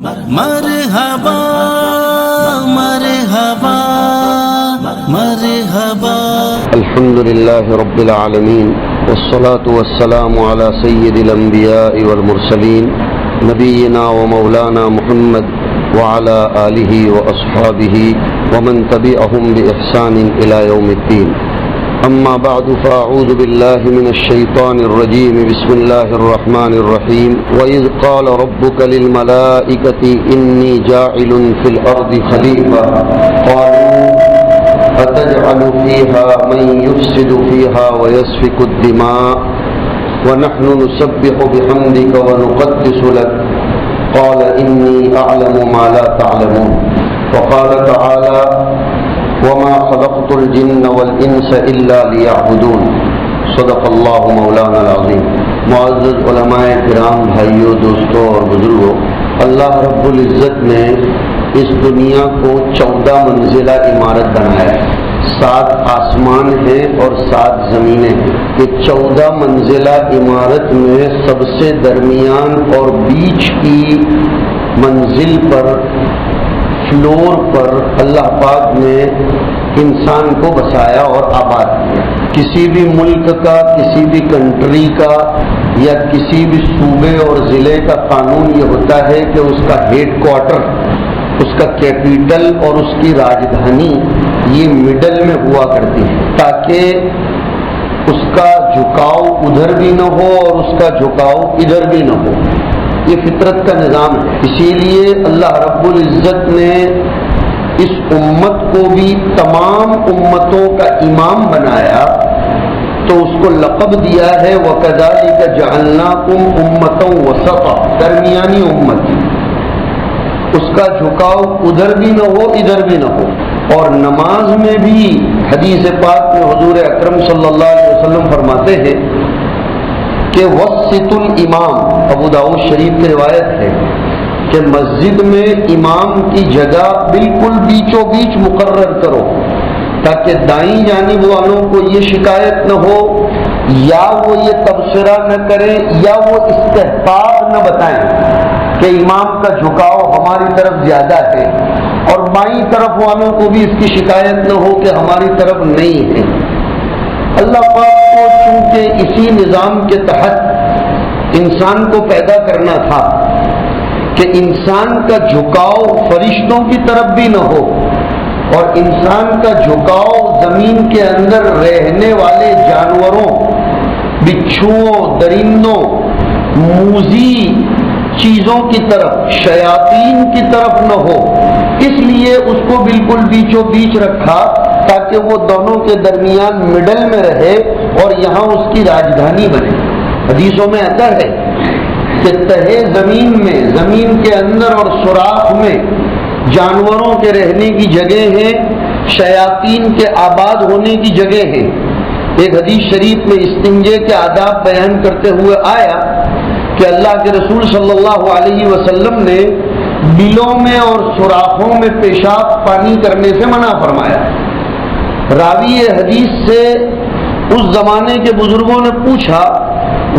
مرحبا مرحبا مرحبا. الحمد لله رب العالمين والصلاة والسلام على سيد الأنبياء والمرسلين نبينا ومولانا محمد وعلى آله وأصحابه ومن تبعهم بإحسان إلى يوم الدين. أما بعد فأعوذ بالله من الشيطان الرجيم. بسم الله الرحمن الرحيم. وإذ قال ربك للملائكة إني جاعل في الأرض خليفة قالوا أتجعل فيها من يفسد فيها ويسفك الدماء ونحن نسبح بحمدك ونقدس لك قال إني أعلم ما لا تعلمون. وقال تعالى وما خلقت الجن والانس الا ليعبدون. صدق اللہ مولانا العظیم. معزز علماء کرام، بھائیوں، دوستوں اور بزرگوں، اللہ رب العزت نے اس دنیا کو 14 منزلہ عمارت بنایا ہے. 7 آسمان ہیں اور 7 زمینیں ہیں. یہ 14 منزلہ عمارت میں سب سے درمیان اور بیچ کی منزل پر، فلور پر اللہ پاک نے انسان کو بسایا اور آباد کیا. کسی بھی ملک کا، کسی بھی کنٹری کا یا کسی بھی صوبے اور ضلع کا قانون یہ ہوتا ہے کہ اس کا ہیڈ کوارٹر، اس کا کیپٹل اور اس کی راجدھانی یہ مڈل میں ہوا کرتی ہے، تاکہ اس کا جھکاؤ ادھر بھی نہ ہو اور اس کا جھکاؤ ادھر بھی نہ ہو. یہ فطرت کا نظام ہے. اسی لیے اللہ رب العزت نے اس امت کو بھی تمام امتوں کا امام بنایا تو اس کو لقب دیا ہے وَكَذَلِكَ جَعَلْنَاكُمْ أُمَّةً وَسَطًا، درمیانی امت. اس کا جھکاؤ ادھر بھی نہ ہو ادھر بھی نہ ہو. اور نماز میں بھی حدیث پاک میں حضور اکرم صلی اللہ علیہ وسلم فرماتے ہیں کہ وسط الامام، ابو داؤد شریف کی روایت ہے کہ مسجد میں امام کی جگہ بالکل بیچوں بیچ مقرر کرو تاکہ دائیں جانب والوں کو یہ شکایت نہ ہو یا وہ یہ تبصرہ نہ کریں یا وہ استحقاق نہ بتائیں کہ امام کا جھکاؤ ہماری طرف زیادہ ہے، اور بائیں طرف والوں کو بھی اس کی شکایت نہ ہو کہ ہماری طرف نہیں ہے. اللہ پاک کو چونکہ اسی نظام کے تحت انسان کو پیدا کرنا تھا کہ انسان کا جھکاؤ فرشتوں کی طرف بھی نہ ہو اور انسان کا جھکاؤ زمین کے اندر رہنے والے جانوروں، بچھوؤں، درندوں، موذی چیزوں کی طرف، شیاطین کی طرف نہ ہو. اس لیے اس کو بالکل بیچوں بیچ رکھا تاکہ وہ دونوں کے درمیان مڈل میں رہے اور یہاں اس کی راجدھانی بنے. حدیثوں میں آتا ہے کہ تہے زمین میں، زمین کے اندر اور سوراخ میں جانوروں کے رہنے کی جگہ ہیں، شیاطین کے آباد ہونے کی جگہ ہیں. ایک حدیث شریف میں استنجے کے آداب بیان کرتے ہوئے آیا کہ اللہ کے رسول صلی اللہ علیہ وسلم نے بلوں میں اور سوراخوں میں پیشاب پانی کرنے سے منع فرمایا. راوی حدیث سے اس زمانے کے بزرگوں نے پوچھا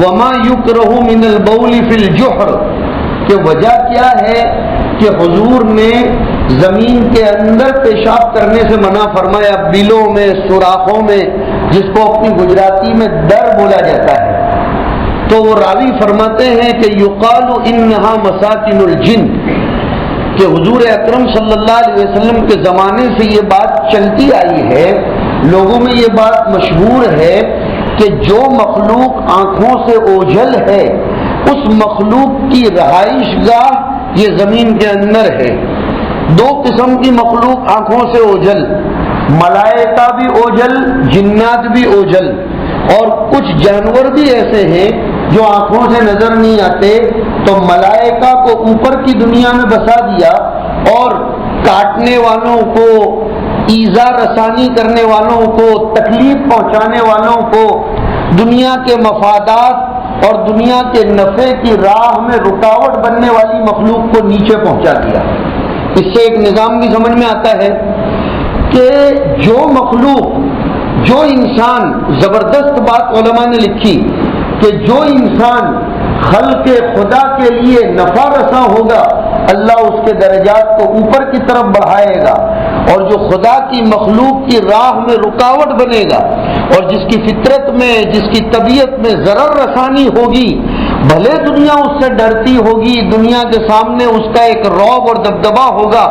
وما یکرہ من البول فی الجحر، کہ وجہ کیا ہے کہ حضور نے زمین کے اندر پیشاب کرنے سے منع فرمایا، بلوں میں، سوراخوں میں، جس کو اپنی گجراتی میں در بولا جاتا ہے. تو وہ راوی فرماتے ہیں کہ یقال انہا مساکن الجن، کہ حضور اکرم صلی اللہ علیہ وسلم کے زمانے سے یہ بات چلتی آئی ہے، لوگوں میں یہ بات مشہور ہے کہ جو مخلوق آنکھوں سے اوجھل ہے اس مخلوق کی رہائش گاہ یہ زمین کے اندر ہے. 2 قسم کی مخلوق آنکھوں سے اوجھل، ملائکہ بھی اوجھل، جنات بھی اوجھل، اور کچھ جانور بھی ایسے ہیں جو آنکھوں سے نظر نہیں آتے. تو ملائکہ کو اوپر کی دنیا میں بسا دیا اور کاٹنے والوں کو، ایذا رسانی کرنے والوں کو، تکلیف پہنچانے والوں کو، دنیا کے مفادات اور دنیا کے نفع کی راہ میں رکاوٹ بننے والی مخلوق کو نیچے پہنچا دیا. اس سے ایک نظام بھی سمجھ میں آتا ہے کہ جو مخلوق، جو انسان، زبردست بات علماء نے لکھی کہ جو انسان خلق خدا کے لیے نفع رساں ہوگا اللہ اس کے درجات کو اوپر کی طرف بڑھائے گا، اور جو خدا کی مخلوق کی راہ میں رکاوٹ بنے گا اور جس کی فطرت میں، جس کی طبیعت میں ضرر رسانی ہوگی، بھلے دنیا اس سے ڈرتی ہوگی، دنیا کے سامنے اس کا ایک رعب اور دبدبا ہوگا،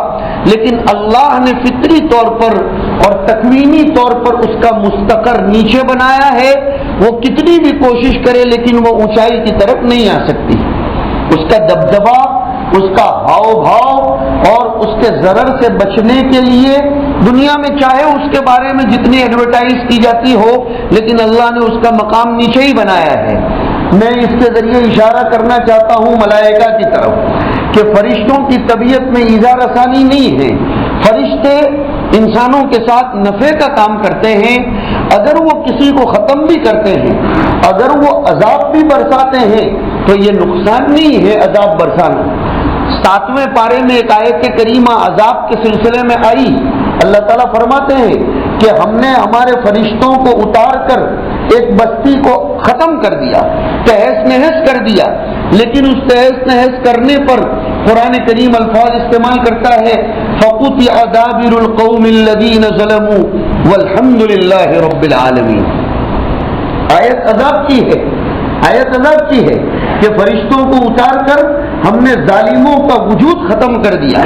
لیکن اللہ نے فطری طور پر اور تکوینی طور پر اس کا مستقر نیچے بنایا ہے۔ وہ کتنی بھی کوشش کرے لیکن وہ اونچائی کی طرف نہیں آ سکتی۔ اس کا دبدبا، اس کا ہاؤ بھاؤ اور اس کے ضرر سے بچنے کے لیے دنیا میں چاہے اس کے بارے میں جتنی ایڈورٹائز کی جاتی ہو، لیکن اللہ نے اس کا مقام نیچے ہی بنایا ہے۔ میں اس کے ذریعے اشارہ کرنا چاہتا ہوں ملائکہ کی طرف کہ فرشتوں کی طبیعت میں ایذا رسانی نہیں ہے۔ فرشتے انسانوں کے ساتھ نفع کا کام کرتے ہیں، اگر وہ کسی کو ختم بھی کرتے ہیں، اگر وہ عذاب بھی برساتے ہیں تو یہ نقصان نہیں ہے عذاب برسانا۔ 7ویں پارے میں ایک آیت کریمہ عذاب کے سلسلے میں آئی، اللہ تعالیٰ فرماتے ہیں کہ ہم نے ہمارے فرشتوں کو اتار کر ایک بستی کو ختم کر دیا، تہس نہس کر دیا، لیکن اس تہس نہس کرنے پر قرآن کریم الفاظ استعمال کرتا ہے فَقُطِعَ دَابِرُ الْقَوْمِ الَّذِينَ ظَلَمُوا وَالْحَمْدُ لِلَّهِ رَبِّ الْعَالَمِينَ۔ آیت عذاب کی ہے، آیت عذاب کی ہے کہ فرشتوں کو اتار کر ہم نے ظالموں کا وجود ختم کر دیا،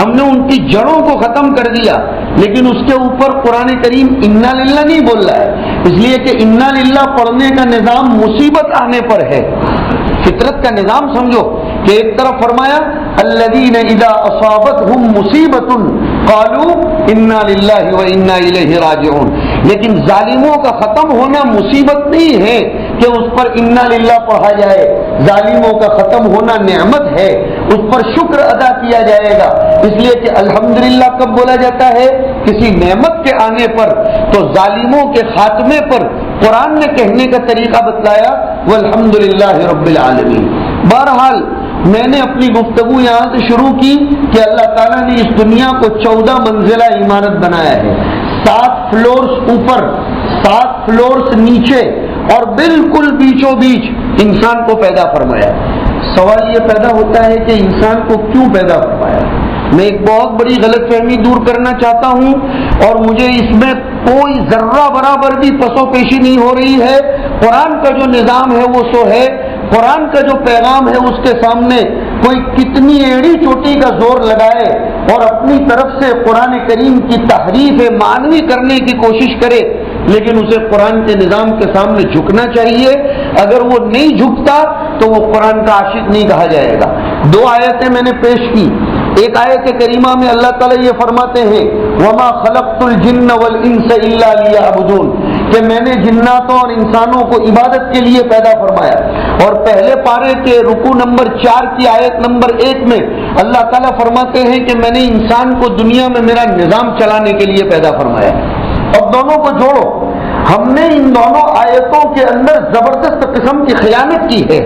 ہم نے ان کی جڑوں کو ختم کر دیا، لیکن اس کے اوپر قرآن کریم انا للہ نہیں بول رہا ہے، اس لیے کہ انا للہ پڑھنے کا نظام مصیبت آنے پر ہے۔ فطرت کا نظام سمجھو کہ ایک طرف فرمایا الذین اذا اصابتہم مصیبت قالوا انا للہ وانا الیہ راجعون، لیکن ظالموں کا ختم ہونا مصیبت نہیں ہے کہ اس پر انا للہ پڑھا جائے، ظالموں کا ختم ہونا نعمت ہے، اس پر شکر ادا کیا جائے گا، اس لیے کہ الحمدللہ کب بولا جاتا ہے؟ کسی نعمت کے آنے پر۔ تو ظالموں کے خاتمے پر قرآن نے کہنے کا طریقہ بتلایا والحمدللہ رب العالمین۔ بہرحال میں نے اپنی گفتگو یہاں سے شروع کی کہ اللہ تعالیٰ نے اس دنیا کو 14 منزلہ عمارت بنایا ہے، 7 فلورز اوپر، 7 فلورز نیچے، اور بالکل بیچوں بیچ انسان کو پیدا فرمایا۔ سوال یہ پیدا ہوتا ہے کہ انسان کو کیوں پیدا فرمایا؟ میں ایک بہت بڑی غلط فہمی دور کرنا چاہتا ہوں، اور مجھے اس میں کوئی ذرہ برابر بھی پسو پیشی نہیں ہو رہی ہے۔ قرآن کا جو نظام ہے وہ سو ہے، قرآن کا جو پیغام ہے اس کے سامنے کوئی کتنی ایڑی چوٹی کا زور لگائے اور اپنی طرف سے قرآن کریم کی تحریف معنوی کرنے کی کوشش کرے، لیکن اسے قرآن کے نظام کے سامنے جھکنا چاہیے۔ اگر وہ نہیں جھکتا تو وہ قرآن کا عاشق نہیں کہا جائے گا۔ 2 آیتیں میں نے پیش کی۔ ایک آیت کریمہ میں اللہ تعالیٰ یہ فرماتے ہیں وَمَا خَلَقْتُ الْجِنَّ وَالْإِنسَ إِلَّا لِيَعْبُدُونَ، کہ میں نے جناتوں اور انسانوں کو عبادت کے لیے پیدا فرمایا۔ اور پہلے پارے کے رکوع نمبر 4 کی آیت نمبر 1 میں اللہ تعالیٰ فرماتے ہیں کہ میں نے انسان کو دنیا میں میرا نظام چلانے کے لیے پیدا فرمایا۔ اب دونوں کو جوڑو، ہم نے ان دونوں آیتوں کے اندر زبردست قسم کی خیانت کی ہے۔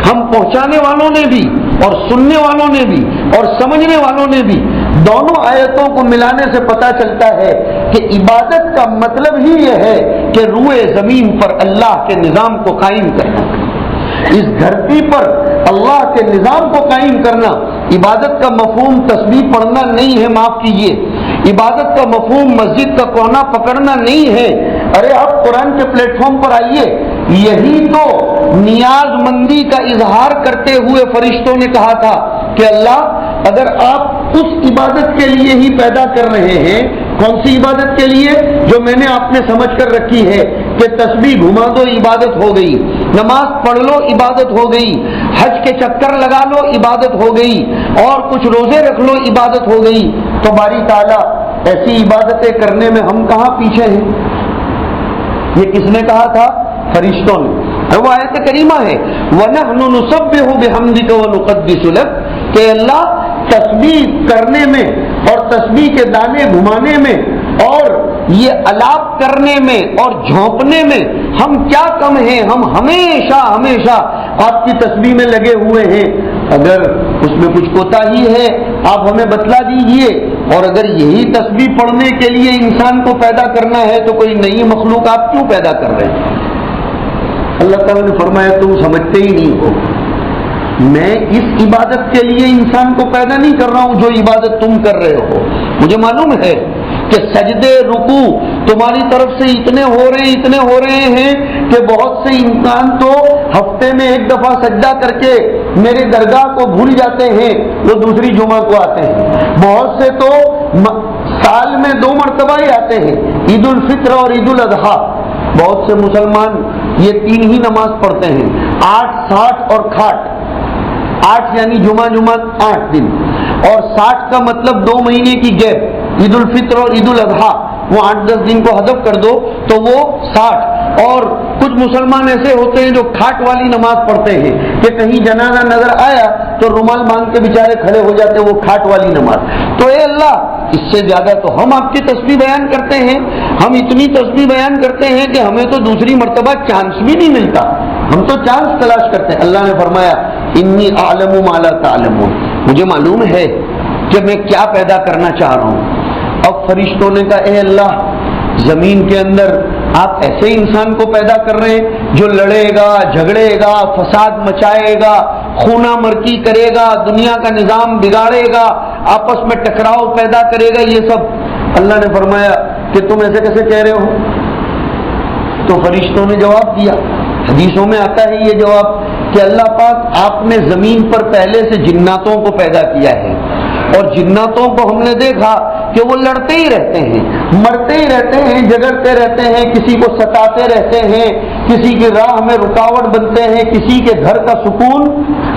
ہم پہنچانے والوں نے بھی اور سننے والوں نے بھی اور سمجھنے والوں نے بھی دونوں آیتوں کو ملانے سے پتہ چلتا ہے کہ عبادت کا مطلب ہی یہ ہے کہ روئے زمین پر اللہ کے نظام کو قائم کرنا، اس دھرتی پر اللہ کے نظام کو قائم کرنا۔ عبادت کا مفہوم تسبیح پڑھنا نہیں ہے، معاف کیجیے، عبادت کا مفہوم مسجد کا کونا پکڑنا نہیں ہے۔ ارے آپ قرآن کے پلیٹ فارم پر آئیے، یہی تو نیاز مندی کا اظہار کرتے ہوئے فرشتوں نے کہا تھا کہ اللہ اگر آپ اس عبادت کے لیے ہی پیدا کر رہے ہیں، کون سی عبادت کے لیے؟ جو میں نے آپ نے سمجھ کر رکھی ہے کہ تسبیح گھما دو عبادت ہو گئی، نماز پڑھ لو عبادت ہو گئی، حج کے چکر لگا لو عبادت ہو گئی، اور کچھ روزے رکھ لو عبادت ہو گئی، تو باری تعالیٰ ایسی عبادتیں کرنے میں ہم کہاں پیچھے ہیں؟ یہ کس نے کہا تھا؟ فرشتوں نے۔ وہ آیت کریمہ ہے وَنَحْنُ نُسَبِّحُ بِحَمْدِكَ وَنُقَدِّسُ لَكَ، کہ اللہ تسبیح کرنے میں اور تسبیح کے دانے گھمانے میں اور یہ الاپ کرنے میں اور جھونپنے میں ہم کیا کم ہیں؟ ہم ہمیشہ ہمیشہ آپ کی تسبیح میں لگے ہوئے ہیں۔ اگر اس میں کچھ کوتاہی ہے آپ ہمیں بتلا دیجئے، اور اگر یہی تسبیح پڑھنے کے لیے انسان کو پیدا کرنا ہے تو کوئی نئی مخلوق آپ کیوں پیدا کر رہے ہیں؟ اللہ تعالیٰ نے فرمایا تم سمجھتے ہی نہیں ہو، میں اس عبادت کے لیے انسان کو پیدا نہیں کر رہا ہوں جو عبادت تم کر رہے ہو. مجھے معلوم ہے کہ سجدے رکوع تمہاری طرف سے اتنے ہو رہے ہیں کہ بہت سے انسان تو ہفتے میں ایک دفعہ سجدہ کر کے میرے درگاہ کو بھول جاتے ہیں، وہ دوسری جمعہ کو آتے ہیں. بہت سے تو سال میں 2 مرتبہ ہی آتے ہیں، عید الفطر اور عید الاضحیٰ. بہت سے مسلمان یہ 3 ہی نماز پڑھتے ہیں، 8 60 اور کھاٹ. 8 یعنی جمعہ 8 دن، اور 60 کا مطلب 2 مہینے کی گیپ. عید الفطر اور عید الاضحیٰ وہ 8-10 دن کو حذف کر دو تو وہ 60. اور کچھ مسلمان ایسے ہوتے ہیں جو کھاٹ والی نماز پڑھتے ہیں کہ کہیں جنازہ نظر آیا تو رومال باندھ کے بیچارے کھڑے ہو جاتے ہیں، وہ کھاٹ والی نماز. تو اے اللہ، اس سے زیادہ تو ہم آپ کی تسبیح بیان کرتے ہیں، ہم اتنی تسبیح بیان کرتے ہیں کہ ہمیں تو دوسری مرتبہ چانس بھی نہیں ملتا، ہم تو چانس تلاش کرتے ہیں. اللہ نے فرمایا انی اعلم ما لا تعلمون، مجھے معلوم ہے کہ میں کیا پیدا کرنا چاہ رہا ہوں. اب فرشتوں نے کہا اے اللہ، زمین کے اندر آپ ایسے انسان کو پیدا کر رہے ہیں جو لڑے گا، جھگڑے گا، فساد مچائے گا، خونہ مرکی کرے گا، دنیا کا نظام بگاڑے گا، آپس میں ٹکراؤ پیدا کرے گا، یہ سب. اللہ نے فرمایا کہ تم ایسے کیسے کہہ رہے ہو؟ تو فرشتوں نے جواب دیا، حدیثوں میں آتا ہے یہ جواب کہ اللہ پاک آپ نے زمین پر پہلے سے جناتوں کو پیدا کیا ہے، اور جناتوں کو ہم نے دیکھا کہ وہ لڑتے ہی رہتے ہیں، مرتے ہی رہتے ہیں، جھگڑتے رہتے ہیں، کسی کو ستاتے رہتے ہیں، کسی کی راہ میں رکاوٹ بنتے ہیں، کسی کے گھر کا سکون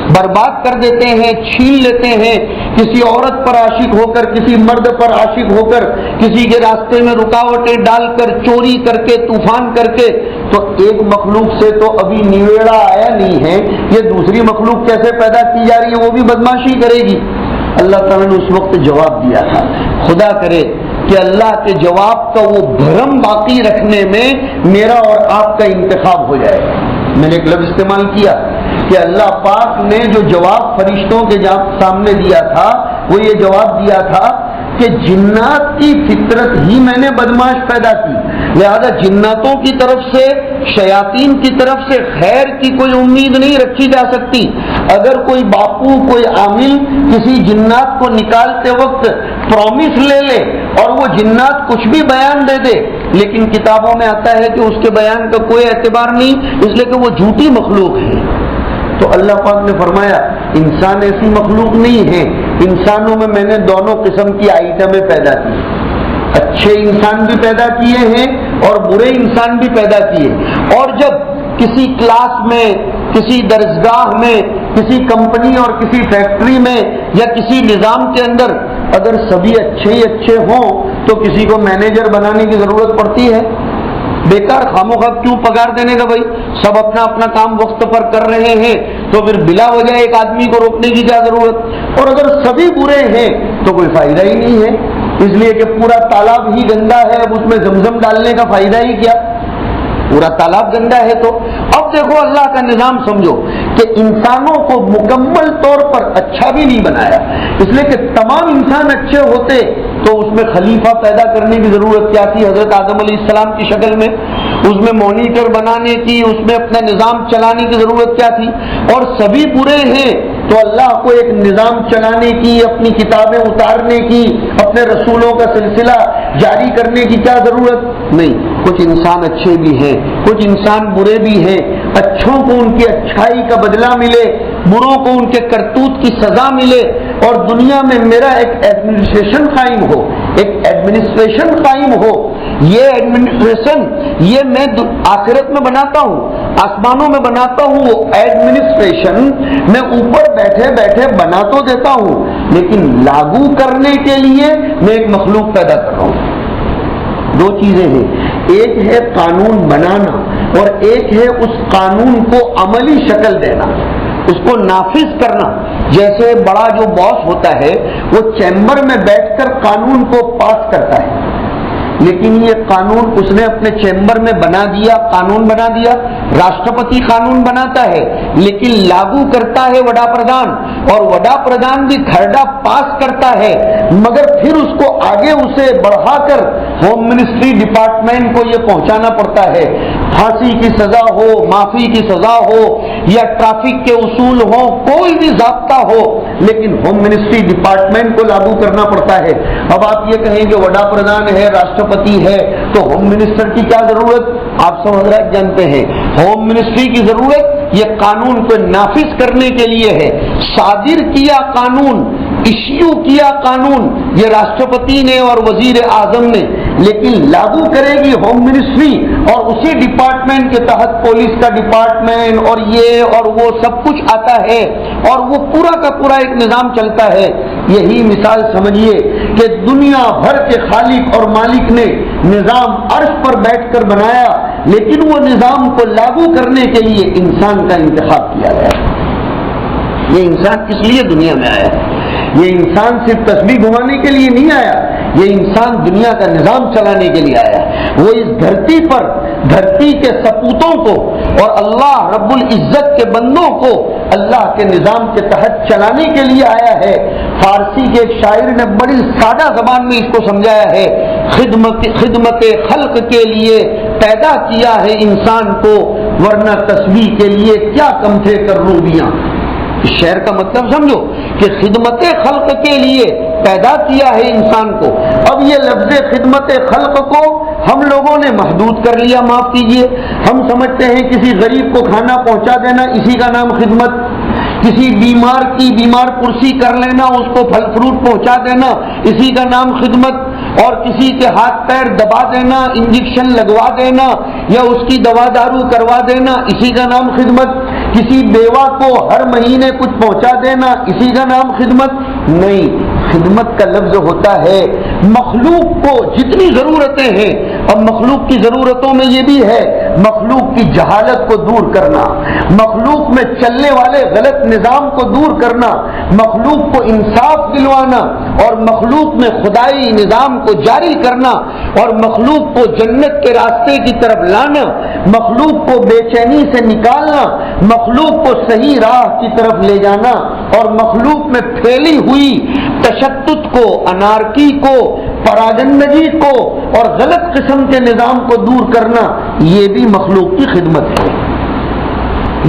برباد کر دیتے ہیں، چھین لیتے ہیں، کسی عورت پر عاشق ہو کر، کسی مرد پر عاشق ہو کر، کسی کے راستے میں رکاوٹیں ڈال کر، چوری کر کے، طوفان کر کے. تو ایک مخلوق سے تو ابھی نویڑا آیا نہیں ہے، یہ دوسری مخلوق کیسے پیدا کی جا رہی ہے، وہ بھی بدماشی کرے گی. اللہ تعالیٰ نے اس وقت جواب دیا تھا. خدا کرے کہ اللہ کے جواب کا وہ بھرم باقی رکھنے میں میرا اور آپ کا انتخاب ہو جائے. میں نے ایک لفظ استعمال کیا کہ اللہ پاک نے جو جواب فرشتوں کے سامنے دیا تھا وہ یہ جواب دیا تھا کہ جنات کی فطرت ہی میں نے بدماش پیدا کی، لہذا جناتوں کی طرف سے، شیاطین کی طرف سے خیر کی کوئی امید نہیں رکھی جا سکتی. اگر کوئی باپو، کوئی عامل کسی جنات کو نکالتے وقت پرومس لے لے اور وہ جنات کچھ بھی بیان دے دے، لیکن کتابوں میں آتا ہے کہ اس کے بیان کا کوئی اعتبار نہیں، اس لیے کہ وہ جھوٹی مخلوق ہے. تو اللہ پاک نے فرمایا انسان ایسی مخلوق نہیں ہے، انسانوں میں نے دونوں قسم کی آئٹمیں پیدا کی، اچھے انسان بھی پیدا کیے ہیں اور برے انسان بھی پیدا کیے. اور جب کسی کلاس میں، کسی درسگاہ میں، کسی کمپنی اور کسی فیکٹری میں یا کسی نظام کے اندر اگر سبھی اچھے ہی اچھے ہوں تو کسی کو مینیجر بنانے کی ضرورت پڑتی ہے؟ بیکار خاموخواہ کیوں پگار دینے کا؟ بھائی سب اپنا اپنا کام وقت پر کر رہے ہیں تو پھر بلا وجہ ایک آدمی کو روکنے کی کیا ضرورت؟ اور اگر سبھی برے ہیں تو کوئی فائدہ ہی نہیں ہے، اس لیے کہ پورا تالاب ہی گندا ہے، اب اس میں زمزم ڈالنے کا فائدہ ہی کیا؟ پورا تالاب گندا ہے. تو اب دیکھو اللہ کا نظام سمجھو کہ انسانوں کو مکمل طور پر اچھا بھی نہیں بنایا، اس لیے کہ تمام انسان اچھے ہوتے تو اس میں خلیفہ پیدا کرنے کی ضرورت کیا تھی؟ حضرت آدم علیہ السلام کی شکل میں اس میں مانیٹر بنانے کی، اس میں اپنا نظام چلانے کی ضرورت کیا تھی؟ اور سبھی برے ہیں تو اللہ کو ایک نظام چلانے کی، اپنی کتابیں اتارنے کی، اپنے رسولوں کا سلسلہ جاری کرنے کی کیا ضرورت؟ نہیں. کچھ انسان اچھے بھی ہیں، کچھ انسان برے بھی ہیں، اچھوں کو ان کی اچھائی کا بدلہ ملے، بروں کو ان کے کرتوت کی سزا ملے، اور دنیا میں میرا ایک ایڈمنسٹریشن قائم ہو، ایک ایڈمنسٹریشن قائم ہو. یہ ایڈمنسٹریشن یہ میں آخرت میں بناتا ہوں، آسمانوں میں بناتا ہوں، وہ ایڈمنسٹریشن میں اوپر بیٹھے بیٹھے بنا تو دیتا ہوں، لیکن لاگو کرنے کے لیے میں ایک مخلوق پیدا کر رہا ہوں. 2 چیزیں ہیں، ایک ہے قانون بنانا اور ایک ہے اس قانون کو عملی شکل دینا، اس کو نافذ کرنا. جیسے بڑا جو باس ہوتا ہے وہ چیمبر میں بیٹھ کر قانون کو پاس کرتا ہے، لیکن یہ قانون اس نے اپنے چیمبر میں بنا دیا، قانون بنا دیا۔ راشٹرپتی قانون بناتا ہے لیکن لاگو کرتا ہے وڈا پردھان، اور وڈا پردھان بھی کھرڑا پاس کرتا ہے، مگر پھر اس کو آگے اسے بڑھا کر ہوم منسٹری ڈپارٹمنٹ کو یہ پہنچانا پڑتا ہے۔ پھانسی کی سزا ہو، معافی کی سزا ہو، یا ٹریفک کے اصول ہو، کوئی بھی ضابطہ ہو، لیکن ہوم منسٹری ڈپارٹمنٹ کو لاگو کرنا پڑتا ہے۔ اب آپ یہ کہیں کہ وڈا پردھان ہے، راشٹرپتی ہے، تو ہوم منسٹر کی کیا ضرورت؟ آپ سب حضرات جانتے ہیں ہوم منسٹری کی ضرورت یہ قانون کو نافذ کرنے کے لیے ہے۔ صادر کیا قانون، ایشیو کیا قانون یہ راشٹرپتی نے اور وزیر اعظم نے، لیکن لاگو کرے گی ہوم منسٹری، اور اسی ڈپارٹمنٹ کے تحت پولیس کا ڈپارٹمنٹ اور یہ اور وہ سب کچھ آتا ہے، اور وہ پورا کا پورا ایک نظام چلتا ہے۔ یہی مثال سمجھیے کہ دنیا بھر کے خالق اور مالک نے نظام عرش پر بیٹھ کر بنایا، لیکن وہ نظام کو لاگو کرنے کے لیے انسان کا انتخاب کیا گیا۔ یہ انسان کس لیے دنیا میں آیا؟ یہ انسان صرف تسبیح گھمانے کے لیے نہیں آیا، یہ انسان دنیا کا نظام چلانے کے لیے آیا۔ وہ اس دھرتی پر دھرتی کے سپوتوں کو اور اللہ رب العزت کے بندوں کو اللہ کے نظام کے تحت چلانے کے لیے آیا ہے۔ فارسی کے ایک شاعر نے بڑی سادہ زبان میں اس کو سمجھایا ہے، خدمت خلق کے لیے پیدا کیا ہے انسان کو، ورنہ تسبیح کے لیے کیا کم تھے کروبیاں۔ اس شعر کا مطلب سمجھو کہ خدمت خلق کے لیے پیدا کیا ہے انسان کو۔ اب یہ لفظ خدمت خلق کو ہم لوگوں نے محدود کر لیا، معاف کیجیے، ہم سمجھتے ہیں کسی غریب کو کھانا پہنچا دینا اسی کا نام خدمت، کسی بیمار کی بیمار پرسی کر لینا، اس کو پھل فروٹ پہنچا دینا اسی کا نام خدمت، اور کسی کے ہاتھ پیر دبا دینا، انجیکشن لگوا دینا یا اس کی دوا دارو کروا دینا اسی کا نام خدمت، کسی بیوہ کو ہر مہینے کچھ پہنچا دینا اسی کا نام خدمت نہیں۔ خدمت کا لفظ ہوتا ہے مخلوق کو جتنی ضرورتیں ہیں، اب مخلوق کی ضرورتوں میں یہ بھی ہے مخلوق کی جہالت کو دور کرنا، مخلوق میں چلنے والے غلط نظام کو دور کرنا، مخلوق کو انصاف دلوانا، اور مخلوق میں خدائی نظام کو جاری کرنا، اور مخلوق کو جنت کے راستے کی طرف لانا، مخلوق کو بے چینی سے نکالنا، مخلوق کو صحیح راہ کی طرف لے جانا، اور مخلوق میں پھیلی ہوئی تشدد کو، انارکی کو، پراگندگی کو اور غلط قسم کے نظام کو دور کرنا، یہ بھی مخلوق کی خدمت ہے۔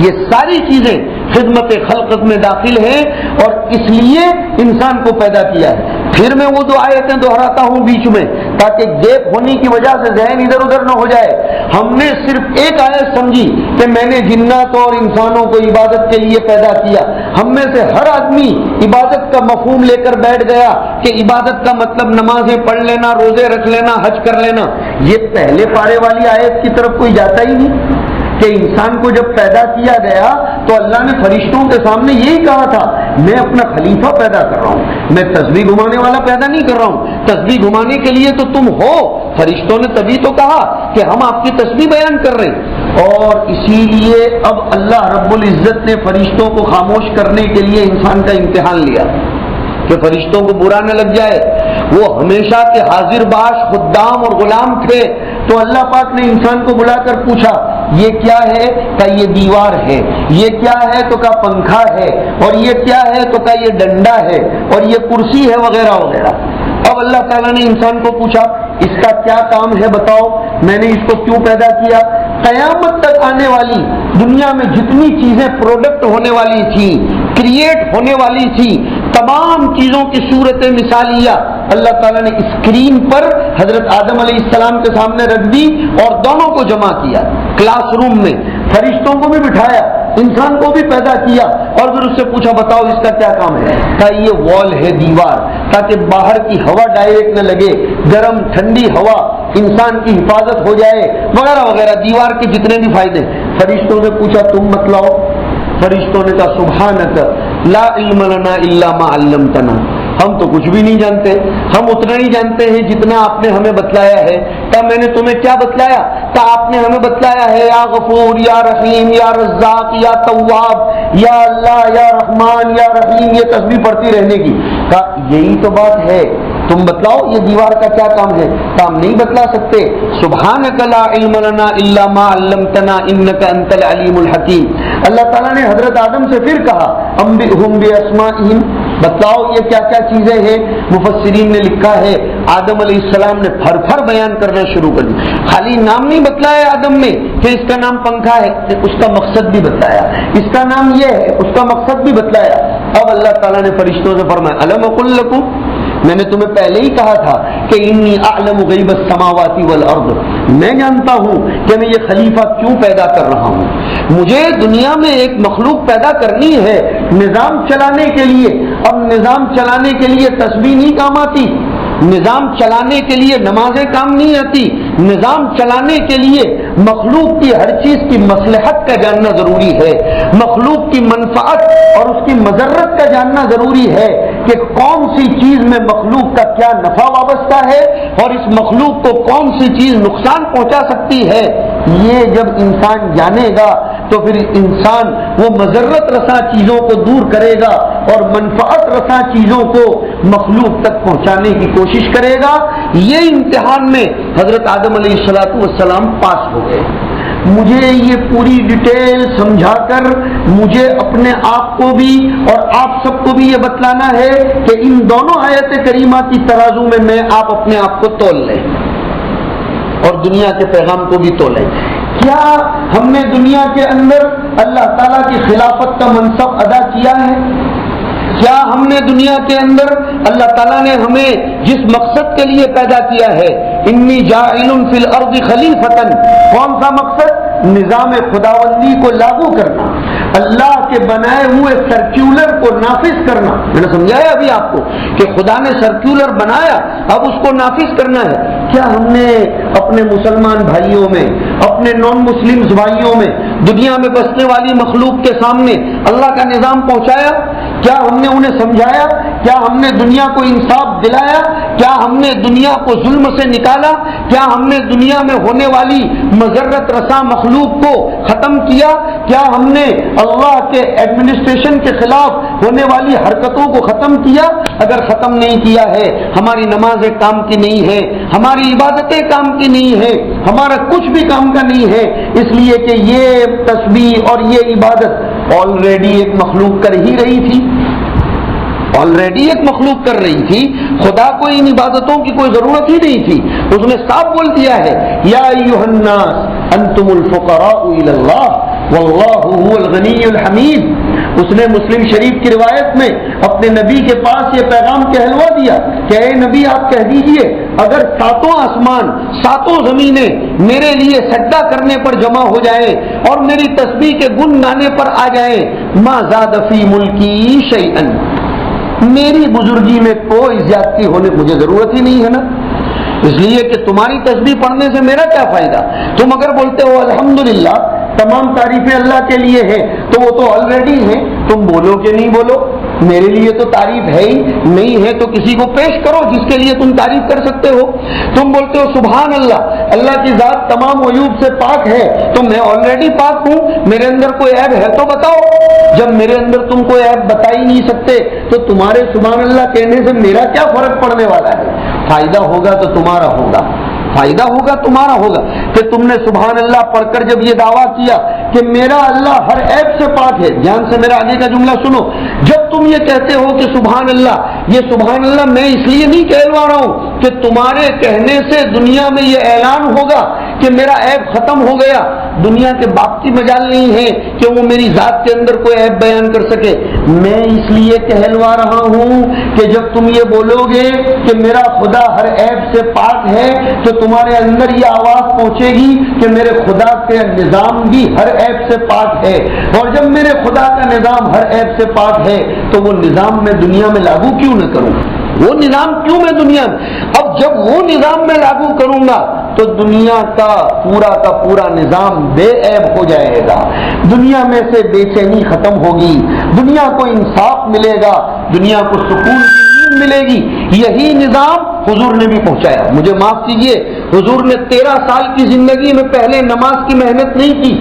یہ ساری چیزیں خدمت خلقت میں داخل ہیں، اور اس لیے انسان کو پیدا کیا ہے۔ پھر میں وہ دو آیتیں دہراتا ہوں بیچ میں تاکہ گیپ ہونے کی وجہ سے ذہن ادھر ادھر نہ ہو جائے۔ ہم نے صرف ایک آیت سمجھی کہ میں نے جنات اور انسانوں کو عبادت کے لیے پیدا کیا، ہم میں سے ہر آدمی عبادت کا مفہوم لے کر بیٹھ گیا کہ عبادت کا مطلب نمازیں پڑھ لینا، روزے رکھ لینا، حج کر لینا۔ یہ پہلے پارے والی آیت کی طرف کوئی جاتا ہی نہیں کہ انسان کو جب پیدا کیا گیا تو اللہ نے فرشتوں کے سامنے یہی کہا تھا، میں اپنا خلیفہ پیدا کر رہا ہوں، میں تسبیح گھمانے والا پیدا نہیں کر رہا ہوں، تسبیح گھمانے کے لیے تو تم ہو۔ فرشتوں نے تبھی تو کہا کہ ہم آپ کی تسبیح بیان کر رہے ہیں، اور اسی لیے اب اللہ رب العزت نے فرشتوں کو خاموش کرنے کے لیے انسان کا امتحان لیا کہ فرشتوں کو برا نہ لگ جائے۔ وہ ہمیشہ کے حاضر باش خدام اور غلام تھے، تو اللہ پاک نے انسان کو بلا کر پوچھا یہ کیا ہے؟ کہ یہ دیوار ہے۔ یہ کیا ہے؟ تو کہا پنکھا ہے۔ اور یہ کیا ہے؟ تو کہا یہ ڈنڈا ہے، اور یہ کرسی ہے، وغیرہ وغیرہ۔ اب اللہ تعالیٰ نے انسان کو پوچھا اس کا کیا کام ہے بتاؤ، میں نے اس کو کیوں پیدا کیا؟ قیامت تک آنے والی دنیا میں جتنی چیزیں پروڈکٹ ہونے والی تھی، کریٹ ہونے والی تھی، تمام چیزوں کی صورت مثالیہ اللہ تعالیٰ نے اسکرین پر حضرت آدم علیہ السلام کے سامنے رکھ دی، اور دونوں کو جمع کیا کلاس روم میں، فرشتوں کو بھی بٹھایا، انسان کو بھی پیدا کیا، اور پھر اس سے پوچھا بتاؤ اس کا کیا کام ہے؟ کہ یہ وال ہے، دیوار، تاکہ باہر کی ہوا ڈائریکٹ نہ لگے، گرم ٹھنڈی ہوا انسان کی حفاظت ہو جائے، وغیرہ وغیرہ، دیوار کے جتنے بھی فائدے۔ فرشتوں نے پوچھا تم بتلاؤ، فرشتوں نے کہا سبحانک لا علم لنا الا ما علمتنا، ہم تو کچھ بھی نہیں جانتے، ہم اتنا ہی جانتے ہیں جتنا آپ نے ہمیں بتلایا ہے۔ کیا میں نے تمہیں کیا بتلایا؟ کہ آپ نے ہمیں بتلایا ہے یا غفور، یا رحیم، یا رزاق، یا تواب، یا اللہ، یا رحمان، یا رحیم، یہ تسبیح پڑھتی رہنے کی۔ کہا یہی تو بات ہے تم بتلاؤ یہ دیوار کا کیا کام ہے؟ کام نہیں بتلا سکتے. سبحانک لا علم لنا الا ما علمتنا انک انت العلیم الحکیم. اللہ تعالیٰ نے حضرت آدم سے پھر کہا انبئہم باسمائہم، بتلاؤ یہ کیا کیا چیزیں ہیں. مفسرین نے لکھا ہے آدم علیہ السلام نے پھر پھر بیان کرنا شروع کر دی. خالی نام نہیں بتلایا آدم نے کہ اس کا نام پنکھا ہے، اس کا مقصد بھی بتایا. اس کا نام یہ ہے، اس کا مقصد بھی بتلایا. اب اللہ تعالیٰ نے فرشتوں سے فرمایا الم اقل لکم، میں نے تمہیں پہلے ہی کہا تھا کہ انی اعلم غیب السماوات والارض، میں جانتا ہوں کہ میں یہ خلیفہ کیوں پیدا کر رہا ہوں. مجھے دنیا میں ایک مخلوق پیدا کرنی ہے نظام چلانے کے لیے. اب نظام چلانے کے لیے تسبیح نہیں کام آتی، نظام چلانے کے لیے نمازیں کام نہیں آتی. نظام چلانے کے لیے مخلوق کی ہر چیز کی مصلحت کا جاننا ضروری ہے، مخلوق کی منفعت اور اس کی مضرت کا جاننا ضروری ہے کہ کون سی چیز میں مخلوق کا کیا نفع وابستہ ہے اور اس مخلوق کو کون سی چیز نقصان پہنچا سکتی ہے. یہ جب انسان جانے گا تو پھر انسان وہ مضرت رساں چیزوں کو دور کرے گا اور منفعت رساں چیزوں کو مخلوق تک پہنچانے کی کوشش کرے گا. یہ امتحان میں حضرت آدم علیہ السلام پاس ہو گئے. مجھے یہ پوری ڈیٹیل سمجھا کر مجھے اپنے آپ کو بھی اور آپ سب کو بھی یہ بتلانا ہے کہ ان دونوں آیت کریمہ کی ترازو میں آپ اپنے آپ کو تول لیں اور دنیا کے پیغام کو بھی تولیں. کیا ہم نے دنیا کے اندر اللہ تعالیٰ کی خلافت کا منصب ادا کیا ہے؟ کیا ہم نے دنیا کے اندر اللہ تعالیٰ نے ہمیں جس مقصد کے لیے پیدا کیا ہے انی جاعل فی الارض خلیفتن، کون سا مقصد؟ نظام خداوندی کو لاگو کرنا، اللہ کے بنائے ہوئے سرکولر کو نافذ کرنا. میں نے سمجھایا ابھی آپ کو کہ خدا نے سرکولر بنایا، اب اس کو نافذ کرنا ہے. کیا ہم نے اپنے مسلمان بھائیوں میں، اپنے نان مسلم بھائیوں میں، دنیا میں بسنے والی مخلوق کے سامنے اللہ کا نظام پہنچایا؟ کیا ہم نے انہیں سمجھایا؟ کیا ہم نے دنیا کو انصاف دلایا؟ کیا ہم نے دنیا کو ظلم سے نکالا؟ کیا ہم نے دنیا میں ہونے والی مضرت رساں مخلوق کو ختم کیا؟ کیا ہم نے اللہ کے ایڈمنسٹریشن کے خلاف ہونے والی حرکتوں کو ختم کیا؟ اگر ختم نہیں کیا ہے ہماری نمازیں کام کی نہیں ہے، ہماری عبادتیں کام کی نہیں ہے، ہمارا کچھ بھی کام کا نہیں ہے، اس لیے کہ یہ تسبیح اور یہ عبادت آلریڈی ایک مخلوق کر ہی رہی تھی، آلریڈی ایک مخلوق کر رہی تھی. خدا کو ان عبادتوں کی کوئی ضرورت ہی نہیں تھی. اس نے صاف بول دیا ہے یا ایھا الناس انتم الفقراء الی اللہ واللہ هو الغنی الحمید. اس نے مسلم شریف کی روایت میں اپنے نبی کے پاس یہ پیغام کہلوا دیا کہ اے نبی آپ کہہ دیجئے اگر ساتوں آسمان ساتوں زمینیں میرے لیے سجدہ کرنے پر جمع ہو جائیں اور میری تسبیح کے گن گانے پر آ جائیں ما زاد فی ملکی شیئا، میری بزرگی میں کوئی زیادتی ہونے مجھے ضرورت ہی نہیں ہے نا. اس لیے کہ تمہاری تسبیح پڑھنے سے میرا کیا فائدہ؟ تم اگر بولتے ہو الحمدللہ تمام تعریفیں اللہ کے لیے ہیں تو وہ تو آلریڈی ہیں، تم بولو کہ نہیں بولو، میرے لیے تو تعریف ہے ہی نہیں ہے تو کسی کو پیش کرو جس کے لیے تم تعریف کر سکتے ہو. تم بولتے ہو سبحان اللہ، اللہ کی ذات تمام عیوب سے پاک ہے تو میں آلریڈی پاک ہوں، میرے اندر کوئی عیب ہے تو بتاؤ. جب میرے اندر تم کوئی عیب بتا ہی نہیں سکتے تو تمہارے سبحان اللہ کہنے سے میرا کیا فرق پڑنے والا ہے؟ فائدہ ہوگا تو تمہارا ہوگا، فائدہ ہوگا تمہارا ہوگا کہ تم نے سبحان اللہ پڑھ کر جب یہ دعویٰ کیا کہ میرا اللہ ہر عیب سے پاک ہے. دھیان سے میرا آگے کا جملہ سنو. جب تم یہ کہتے ہو کہ سبحان اللہ، یہ سبحان اللہ میں اس لیے نہیں کہلوا رہا ہوں کہ تمہارے کہنے سے دنیا میں یہ اعلان ہوگا کہ میرا عیب ختم ہو گیا. دنیا کے باپ کی مجال نہیں ہے کہ وہ میری ذات کے اندر کوئی عیب بیان کر سکے. میں اس لیے کہلوا رہا ہوں کہ جب تم یہ بولو گے کہ میرا خدا ہر عیب سے پاک ہے تو تمہارے اندر یہ آواز پہنچے گی کہ میرے خدا کا نظام بھی ہر عیب سے پاک ہے، اور جب میرے خدا کا نظام ہر عیب سے پاک ہے تو وہ نظام میں دنیا میں لاگو کیوں نہ کروں؟ وہ نظام کیوں میں دنیا میں؟ اب جب وہ نظام میں لاگو کروں گا تو دنیا کا پورا نظام بے عیب ہو جائے گا، دنیا میں سے بے چینی ختم ہوگی، دنیا کو انصاف ملے گا، دنیا کو سکون کی نیند ملے گی. یہی نظام حضور نے بھی پہنچایا. مجھے معاف کیجیے، حضور نے 13 سال کی زندگی میں پہلے نماز کی محنت نہیں کی،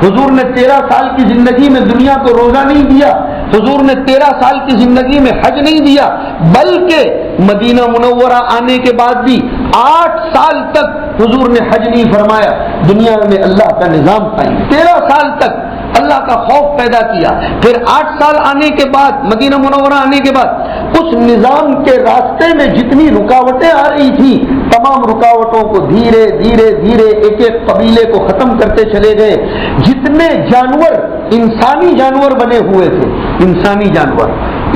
حضور نے 13 سال کی زندگی میں دنیا کو روزہ نہیں دیا، حضور نے 13 سال کی زندگی میں حج نہیں دیا، بلکہ مدینہ منورہ آنے کے بعد بھی 8 سال تک حضور نے حج نہیں فرمایا، دنیا میں اللہ کا نظام قائم، 13 سال تک اللہ کا خوف پیدا کیا۔ پھر 8 سال آنے کے بعد، مدینہ منورہ آنے کے بعد، اس نظام کے راستے میں جتنی رکاوٹیں آ رہی تھی، تمام رکاوٹوں کو دھیرے دھیرے دھیرے ایک ایک قبیلے کو ختم کرتے چلے گئے۔ جتنے جانور انسانی جانور بنے ہوئے تھے، انسانی جانور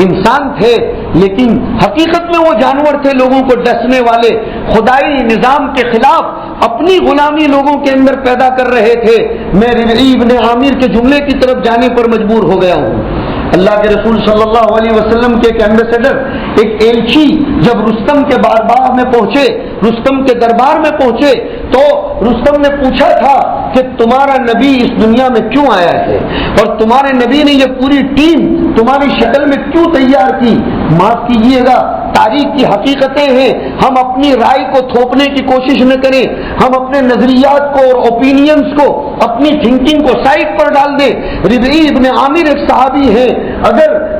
انسان تھے لیکن حقیقت میں وہ جانور تھے، لوگوں کو ڈسنے والے، خدائی نظام کے خلاف اپنی غلامی لوگوں کے اندر پیدا کر رہے تھے۔ میں ربعی ابن عامر کے جملے کی طرف جانے پر مجبور ہو گیا ہوں۔ اللہ کے رسول صلی اللہ علیہ وسلم کے ایک ایمبیسڈر، ایک ایلچی جب رستم کے بارگاہ میں پہنچے، رستم کے دربار میں پہنچے، تو رستم نے پوچھا تھا کہ تمہارا نبی اس دنیا میں کیوں آیا ہے اور تمہارے نبی نے یہ پوری ٹیم تمہاری شکل میں کیوں تیار کی؟ معاف کیجیے گا، تاریخ کی حقیقتیں ہیں، ہم اپنی رائے کو تھوپنے کی کوشش نہ کریں، ہم اپنے نظریات کو اور اوپینینز کو، اپنی تھنکنگ کو سائڈ پر ڈال دیں۔ ربعی ابن عامر ایک صحابی ہے،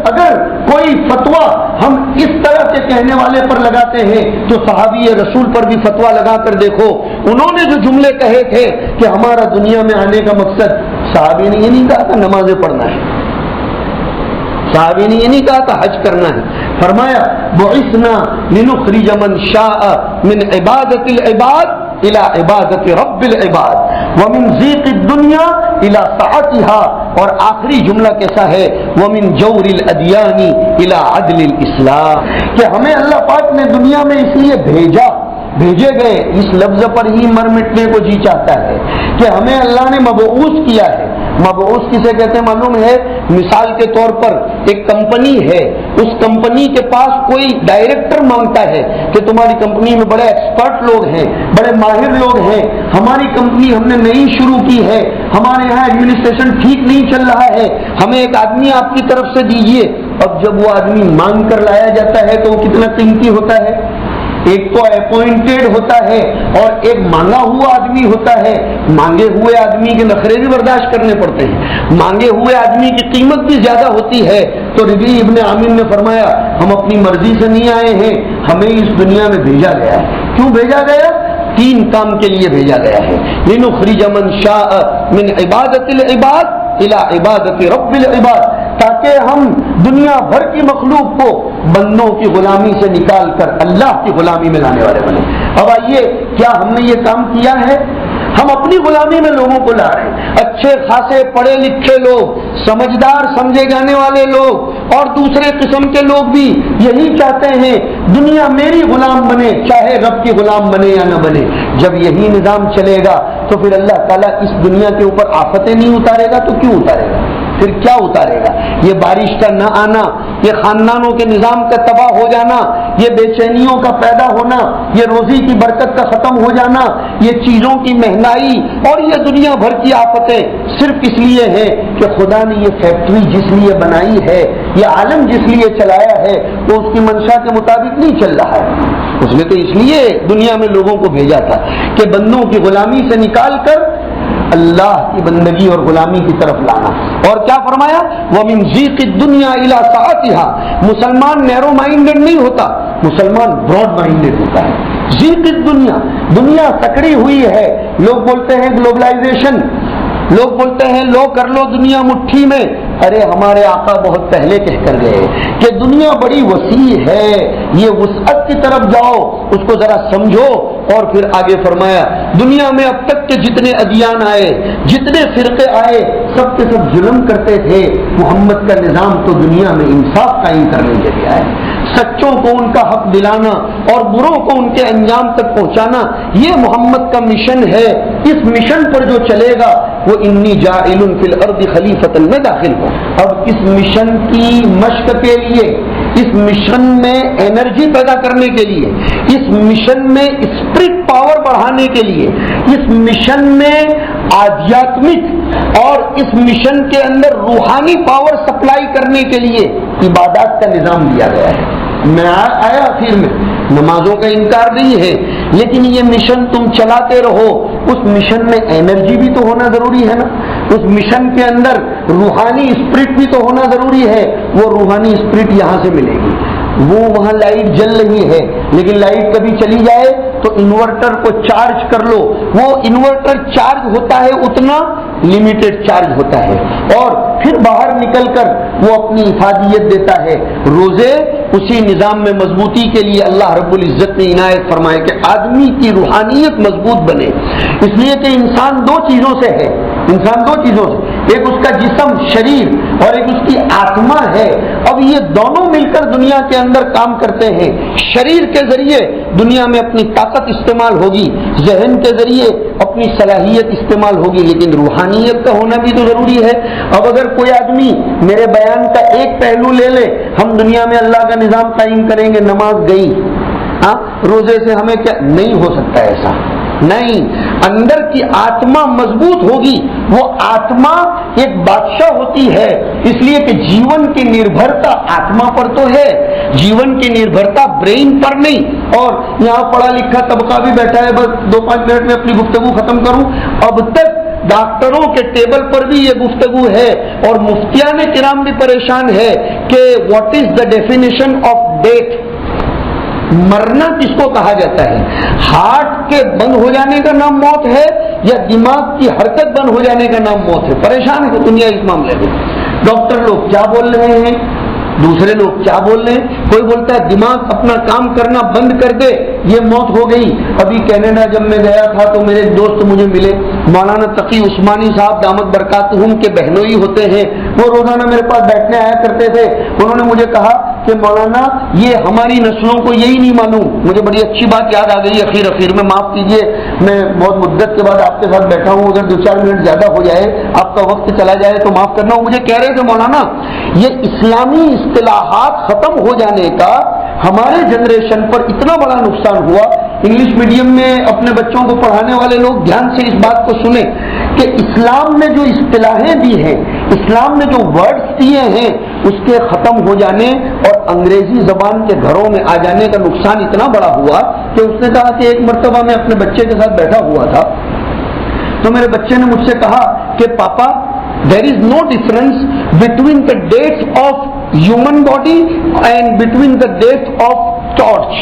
اگر کوئی فتویٰ ہم اس طرح کے کہنے والے پر لگاتے ہیں تو صحابی رسول پر بھی فتویٰ لگا کر دیکھو، انہوں نے جو جملے کہے تھے کہ ہمارا دنیا میں آنے کا مقصد، صحابی نے یہ نہیں کہا تھا نمازیں پڑھنا ہے، صحابی نے یہ نہیں کہا تھا حج کرنا ہے، فرمایا بعثنا لنخرج من شاء من عبادت العباد الى عبادت رب العباد ومن ضيق الدنيا الى سعتها، اور آخری جملہ کیسا ہے، ومن جور الادیان الى عدل الاسلام، کہ ہمیں اللہ پاک نے دنیا میں اس لیے بھیجے گئے، اس لفظ پر ہی مر مٹنے کو جی چاہتا ہے کہ ہمیں اللہ نے مبعوث کیا ہے۔ مبعوث کسے کہتے ہیں معلوم ہے؟ مثال کے طور پر ایک کمپنی ہے، اس کمپنی کے پاس کوئی ڈائریکٹر مانگتا ہے کہ تمہاری کمپنی میں بڑے ایکسپرٹ لوگ ہیں، بڑے ماہر لوگ ہیں، ہماری کمپنی ہم نے نئی شروع کی ہے، ہمارے یہاں ایڈمنسٹریشن ٹھیک نہیں چل رہا ہے، ہمیں ایک آدمی آپ کی طرف سے دیجیے۔ اب جب وہ آدمی مانگ کر لایا جاتا ہے تو وہ کتنا قیمتی ہوتا ہے، ایک تو اپوائنٹڈ ہوتا ہے اور ایک مانگا ہوا آدمی ہوتا ہے۔ مانگے ہوئے آدمی کے نخرے بھی برداشت کرنے پڑتے ہیں، مانگے ہوئے آدمی کی قیمت بھی زیادہ ہوتی ہے۔ تو ربعی ابن عامر نے فرمایا ہم اپنی مرضی سے نہیں آئے ہیں، ہمیں اس دنیا میں بھیجا گیا ہے۔ کیوں بھیجا گیا؟ 3 کام کے لیے بھیجا گیا ہے، لنخرج من شاء من عبادت العباد الى عبادت رب العباد، تاکہ ہم دنیا بھر کی مخلوق کو بندوں کی غلامی سے نکال کر اللہ کی غلامی میں لانے والے بنے۔ اب آئیے، کیا ہم نے یہ کام کیا ہے؟ ہم اپنی غلامی میں لوگوں کو لا رہے ہیں، اچھے خاصے پڑھے لکھے لوگ، سمجھدار سمجھے جانے والے لوگ اور دوسرے قسم کے لوگ بھی یہی چاہتے ہیں دنیا میری غلام بنے، چاہے رب کی غلام بنے یا نہ بنے۔ جب یہی نظام چلے گا تو پھر اللہ تعالیٰ اس دنیا کے اوپر آفتیں نہیں اتارے گا تو کیوں اتارے گا؟ پھر کیا اتارے گا؟ یہ بارش کا نہ آنا، یہ خاندانوں کے نظام کا تباہ ہو جانا، یہ بے چینیوں کا پیدا ہونا، یہ روزی کی برکت کا ختم ہو جانا، یہ چیزوں کی مہنگائی اور یہ دنیا بھر کی آفتیں صرف اس لیے ہیں کہ خدا نے یہ فیکٹری جس لیے بنائی ہے، یہ عالم جس لیے چلایا ہے، وہ اس کی منشا کے مطابق نہیں چل رہا ہے۔ اس نے تو اس لیے دنیا میں لوگوں کو بھیجا تھا کہ بندوں کی غلامی سے نکال کر اللہ کی بندگی اور غلامی کی طرف لانا۔ اور کیا فرمایا؟ وَمِن ضِيقِ الدُّنْيَا إِلَى سَعَتِهَا، مسلمان نیرو مائنڈڈ نہیں ہوتا، مسلمان براڈ مائنڈڈ ہوتا ہے۔ ضیق الدنیا، دنیا سکڑی ہوئی ہے، لوگ بولتے ہیں گلوبلائزیشن، لوگ بولتے ہیں لو کر لو دنیا مٹھی میں۔ ارے ہمارے آقا بہت پہلے کہہ کر گئے کہ دنیا بڑی وسیع ہے، یہ وسعت کی طرف جاؤ، اس کو ذرا سمجھو۔ اور پھر آگے فرمایا دنیا میں اب تک کے جتنے ادیان آئے، جتنے فرقے آئے، سب کے سب ظلم کرتے تھے، محمد کا نظام تو دنیا میں انصاف قائم کرنے کے لیے آئے، سچوں کو ان کا حق دلانا اور بروں کو ان کے انجام تک پہنچانا، یہ محمد کا مشن ہے۔ اس مشن پر جو چلے گا وہ انی جاعل فی الارض خلیفۃ میں داخل ہو۔ اب اس مشن کی مشق کے لیے، اس مشن میں انرجی پیدا کرنے کے لیے، اس مشن میں اسپرٹ پاور بڑھانے کے لیے، اس مشن میں آدھیاتمک اور اس مشن کے اندر روحانی پاور سپلائی کرنے کے لیے عبادات کا نظام دیا گیا ہے۔ میں آیا آخر میں، نمازوں کا انکار نہیں ہے، لیکن یہ مشن تم چلاتے رہو، اس مشن میں انرجی بھی تو ہونا ضروری ہے نا، اس مشن کے اندر روحانی اسپرٹ بھی تو ہونا ضروری ہے. وہ روحانی اسپرٹ یہاں سے ملے گی. وہ وہاں لائٹ جل رہی ہے لیکن لائٹ کبھی چلی جائے تو انورٹر کو چارج کر لو. وہ انورٹر چارج ہوتا ہے اتنا لمیٹڈ چارج ہوتا ہے اور پھر باہر نکل کر وہ اپنی افادیت دیتا ہے. روزے اسی نظام میں مضبوطی کے لیے اللہ رب العزت نے عنایت فرمائے کہ آدمی کی روحانیت مضبوط بنے. اس لیے کہ انسان دو چیزوں سے ہے. انسان دو چیزوں سے, ایک اس کا جسم شریر اور ایک اس کی آتما ہے. اب یہ دونوں مل کر دنیا کے اندر کام کرتے ہیں. شریر کے ذریعے دنیا میں اپنی طاقت استعمال ہوگی, ذہن کے ذریعے اپنی صلاحیت استعمال ہوگی, لیکن روحانیت کا ہونا بھی تو ضروری ہے. اب اگر کوئی آدمی میرے بیان کا ایک پہلو لے لے, ہم دنیا میں اللہ کا نظام قائم کریں گے, نماز گئی, روزے سے ہمیں کیا, نہیں ہو سکتا ایسا. نہیں, اندر کی آتما مضبوط ہوگی. وہ آتما ایک بادشاہ ہوتی ہے, اس لیے کہ جیون کی نربھرتا آتما پر تو ہے, جیون کی نربھرتا برین پر نہیں. اور یہاں پڑھا لکھا طبقہ بھی بیٹھا ہے, بس 2-5 منٹ میں اپنی گفتگو ختم کروں. اب تک ڈاکٹروں کے ٹیبل پر بھی یہ گفتگو ہے اور مفتیان کرام بھی پریشان ہے کہ what is the definition of death. مرنا کس کو کہا جاتا ہے؟ ہارٹ کے بند ہو جانے کا نام موت ہے یا دماغ کی حرکت بند ہو جانے کا نام موت ہے؟ پریشان ہے دنیا اس معاملے میں. ڈاکٹر لوگ کیا بول رہے ہیں, دوسرے لوگ کیا بول رہے ہیں. کوئی بولتا ہے دماغ اپنا کام کرنا بند کر دے, یہ موت ہو گئی. ابھی کینیڈا جب میں گیا تھا تو میرے دوست مجھے ملے, مولانا تقی عثمانی صاحب دامت برکاتہم کے بہنوئی ہوتے ہیں. وہ روزانہ میرے پاس بیٹھنے آیا کرتے تھے. انہوں نے مجھے کہا کہ مولانا یہ ہماری نسلوں کو یہی نہیں معلوم. مجھے بڑی اچھی بات یاد آ گئی اخیر میں, معاف کیجیے میں بہت مدت کے بعد آپ کے ساتھ بیٹھا ہوں, اگر 2-4 منٹ زیادہ ہو جائے, آپ کا وقت چلا جائے تو معاف کرنا. مجھے کہہ رہے تھے مولانا یہ اسلامی اصطلاحات ختم ہو جانے کا ہمارے جنریشن پر اتنا بڑا نقصان ہوا. انگلش میڈیم میں اپنے بچوں کو پڑھانے والے لوگ دھیان سے اس بات کو سنیں کہ اسلام نے جو اصطلاحیں دی ہیں, اسلام نے جو ورڈز دیے ہیں, اس کے ختم ہو جانے اور انگریزی زبان کے گھروں میں آ جانے کا نقصان اتنا بڑا ہوا کہ اس نے کہا کہ ایک مرتبہ میں اپنے بچے کے ساتھ بیٹھا ہوا تھا تو میرے بچے نے مجھ سے کہا کہ پاپا there is no difference between the death of human body and between the death of torch.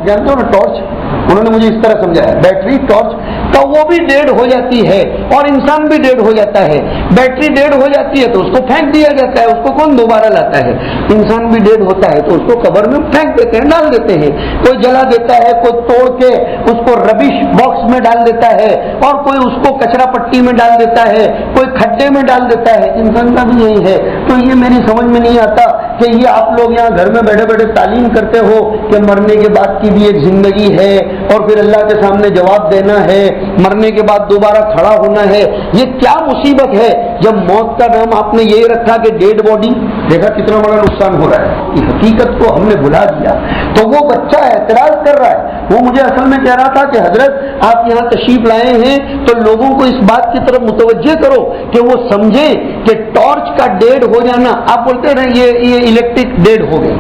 جانتے ہو نا ٹارچ, انہوں نے مجھے اس طرح سمجھایا, بیٹری ٹارچ تو وہ بھی ڈیڈ ہو جاتی ہے اور انسان بھی ڈیڈ ہو جاتا ہے. بیٹری ڈیڈ ہو جاتی ہے تو اس کو پھینک دیا جاتا ہے, اس کو کون دوبارہ لاتا ہے. انسان بھی ڈیڈ ہوتا ہے تو اس کو قبر میں پھینک دیتے ہیں, ڈال دیتے ہیں. کوئی جلا دیتا ہے, کوئی توڑ کے اس کو ربش باکس میں ڈال دیتا ہے اور کوئی اس کو کچرا پٹی میں ڈال دیتا ہے, کوئی کھڈے میں ڈال دیتا ہے. انسان کا بھی یہی ہے. تو یہ میری سمجھ میں نہیں آتا کہ یہ آپ لوگ یہاں گھر میں بیٹھے بیٹھے تعلیم کرتے ہو کہ مرنے کے بعد کی بھی ایک زندگی ہے اور پھر اللہ کے سامنے جواب دینا ہے, مرنے کے بعد دوبارہ کھڑا ہونا ہے. یہ کیا مصیبت ہے جب موت کا نام آپ نے یہی رکھا کہ ڈیڈ باڈی. دیکھا کتنا بڑا نقصان ہو رہا ہے. اس حقیقت کو ہم نے بھلا دیا. تو وہ بچہ اعتراض کر رہا ہے, وہ مجھے اصل میں کہہ رہا تھا کہ حضرت آپ یہاں تشریف لائے ہیں تو لوگوں کو اس بات کی طرف متوجہ کرو کہ وہ سمجھیں کہ ٹارچ کا ڈیڈ ہو جانا, آپ بولتے رہے یہ الیکٹرک ڈیڈ ہو گئی,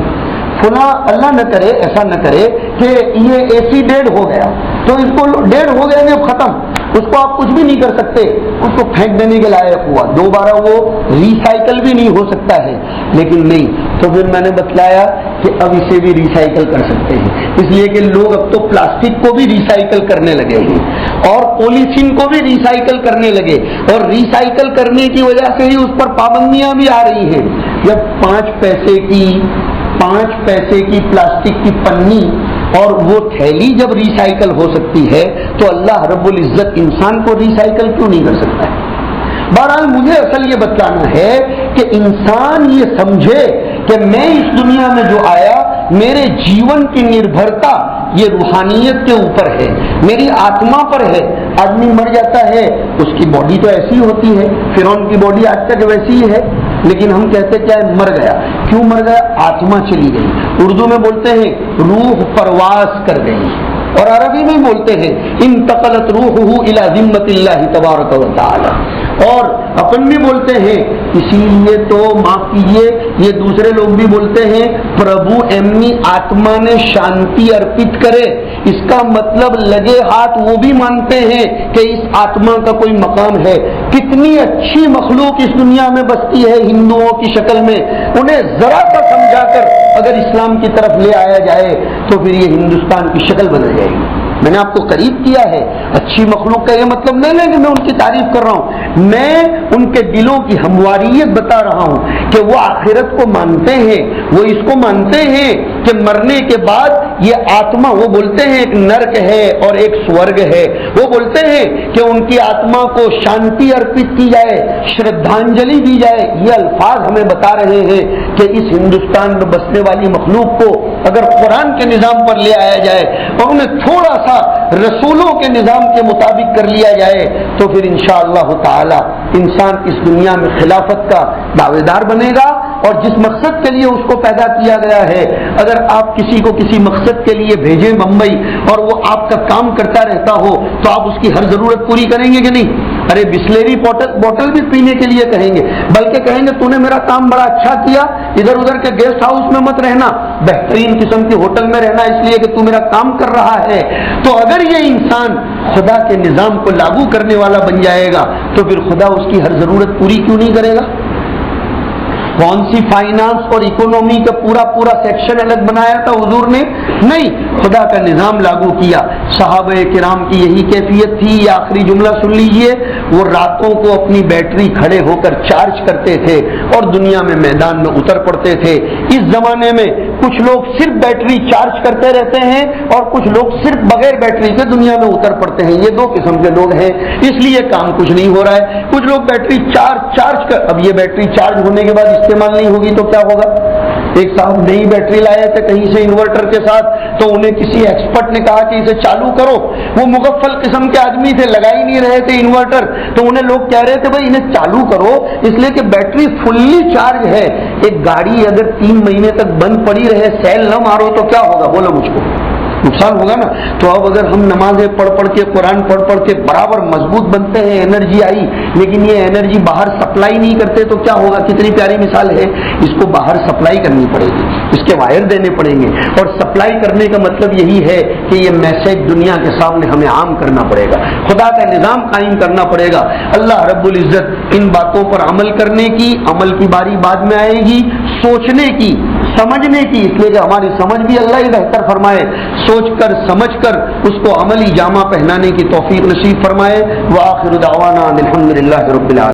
فلاں اللہ نہ کرے ایسا نہ کرے کہ یہ اے سی ڈیڈ ہو گیا تو اس کو ڈیڈ ہو گیا نہیں ختم, اس کو آپ کچھ بھی نہیں کر سکتے, اس کو پھینک دینے کے لائق ہوا, دوبارہ وہ ریسائیکل بھی نہیں ہو سکتا ہے. لیکن نہیں, تو پھر میں نے بتلایا کہ اب اسے بھی ریسائیکل کر سکتے ہیں, اس لیے کہ لوگ اب تو پلاسٹک کو بھی ریسائیکل کرنے لگے ہیں اور پولیتھین کو بھی ریسائیکل کرنے لگے, اور ریسائیکل کرنے کی وجہ سے ہی اس پر پابندیاں بھی آ رہی ہیں. جب 5 پیسے کی پلاسٹک کی پنی اور وہ تھیلی جب ریسائیکل ہو سکتی ہے تو اللہ رب العزت انسان کو ریسائیکل کیوں نہیں کر سکتا ہے؟ بہرحال مجھے اصل یہ بتلانا ہے کہ انسان یہ سمجھے کہ میں اس دنیا میں جو آیا, میرے جیون کی نربھرتا یہ روحانیت کے اوپر ہے, میری آتما پر ہے. آدمی مر جاتا ہے, اس کی باڈی تو ایسی ہوتی ہے, فرعون کی باڈی آج تک ویسی ہی ہے, لیکن ہم کہتے کیا ہے, مر گیا. کیوں مر گیا؟ آتما چلی گئی. اردو میں بولتے ہیں روح پرواز کر گئی, اور عربی میں بولتے ہیں انتقلت روحہ الی ذمۃ اللہ تبارک و تعالی. اور اپن بھی بولتے ہیں, اسی لیے تو معاف کیجیے یہ دوسرے لوگ بھی بولتے ہیں پربھو ایمنی آتما نے شانتی ارپت کرے, اس کا مطلب لگے ہاتھ وہ بھی مانتے ہیں کہ اس آتما کا کوئی مقام ہے. کتنی اچھی مخلوق اس دنیا میں بستی ہے ہندوؤں کی شکل میں، انہیں ذرا سا سمجھا کر اگر اسلام کی طرف لے آیا جائے تو پھر یہ ہندوستان کی شکل بدل جائے گی. میں نے آپ کو قریب کیا ہے. اچھی مخلوق کا یہ مطلب نہیں ہے کہ میں ان کی تعریف کر رہا ہوں، میں ان کے دلوں کی ہمواریت بتا رہا ہوں کہ وہ آخرت کو مانتے ہیں، وہ اس کو مانتے ہیں کہ مرنے کے بعد یہ آتما، وہ بولتے ہیں ایک نرک ہے اور ایک سورگ ہے، وہ بولتے ہیں کہ ان کی آتما کو شانتی ارپت کی جائے، شردھانجلی دی جائے. یہ الفاظ ہمیں بتا رہے ہیں کہ اس ہندوستان میں بسنے والی مخلوق کو اگر قرآن کے نظام پر لے آیا جائے اور انہیں تھوڑا سا رسولوں کے نظام کے مطابق کر لیا جائے تو پھر انشاءاللہ تعالی انسان اس دنیا میں خلافت کا دعوے دار بنے گا. اور جس مقصد کے لیے اس کو پیدا کیا گیا ہے، اگر آپ کسی کو کسی مقصد کے لیے بھیجیں بمبئی اور وہ آپ کا کام کرتا رہتا ہو تو آپ اس کی ہر ضرورت پوری کریں گے کہ نہیں؟ ارے بسلیری بوٹل بھی پینے کے لیے کہیں گے، بلکہ کہیں گے تو نے میرا کام بڑا اچھا کیا، ادھر ادھر کے گیسٹ ہاؤس میں مت رہنا، بہترین قسم کے ہوٹل میں رہنا اس لیے کہ تو میرا کام کر رہا ہے. تو اگر یہ انسان خدا کے نظام کو لاگو کرنے والا بن جائے گا تو پھر خدا اس کی ہر ضرورت پوری کیوں نہیں کرے گا؟ کون سی فائنانس اور اکونومی کا پورا سیکشن الگ بنایا تھا حضور نے؟ نہیں، خدا کا نظام لاگو کیا. صحابہ کرام کی یہی کیفیت تھی. یہ آخری جملہ سن لیجئے، وہ راتوں کو اپنی بیٹری کھڑے ہو کر چارج کرتے تھے اور دنیا میں میدان میں اتر پڑتے تھے. اس زمانے میں کچھ لوگ صرف بیٹری چارج کرتے رہتے ہیں اور کچھ لوگ صرف بغیر بیٹری کے دنیا میں اتر پڑتے ہیں. یہ دو قسم کے لوگ ہیں، اس لیے کام کچھ نہیں ہو رہا ہے. کچھ لوگ بیٹری چارج کر، اب یہ بیٹری چارج ہونے کے بعد استعمال نہیں ہوگی تو کیا ہوگا؟ ایک صاحب نئی بیٹری لائے تھے کہیں سے انورٹر کے ساتھ، تو انہیں کسی ایکسپرٹ نے کہا کہ اسے چالو کرو. وہ مغفل قسم کے آدمی تھے، لگا ہی نہیں رہے تھے انورٹر، تو انہیں لوگ کہہ رہے تھے بھائی انہیں چالو کرو اس لیے کہ بیٹری فلی چارج ہے. ایک گاڑی اگر 3 مہینے تک بند پڑی رہے، سیل نہ مارو تو کیا ہوگا؟ بولو مجھ کو، نقصان ہوگا نا. تو اب اگر ہم نمازیں پڑھ کے قرآن پڑھ کے برابر مضبوط بنتے ہیں، انرجی آئی، لیکن یہ انرجی باہر سپلائی نہیں کرتے تو کیا ہوگا؟ کتنی پیاری مثال ہے. اس کو باہر سپلائی کرنی پڑے گی، اس کے وائر دینے پڑیں گے، اور سپلائی کرنے کا مطلب یہی ہے کہ یہ میسج دنیا کے سامنے ہمیں عام کرنا پڑے گا، خدا کا نظام قائم کرنا پڑے گا. اللہ رب العزت ان باتوں پر عمل کرنے کی، عمل کی باری بعد میں آئے گی، سوچنے کی، سمجھنے کی، اس لیے کہ ہماری سمجھ بھی اللہ ہی بہتر فرمائے. سوچ کر سمجھ کر اس کو عملی جامہ پہنانے کی توفیق نصیب فرمائے. وآخر دعوانا الحمدللہ رب العالمین.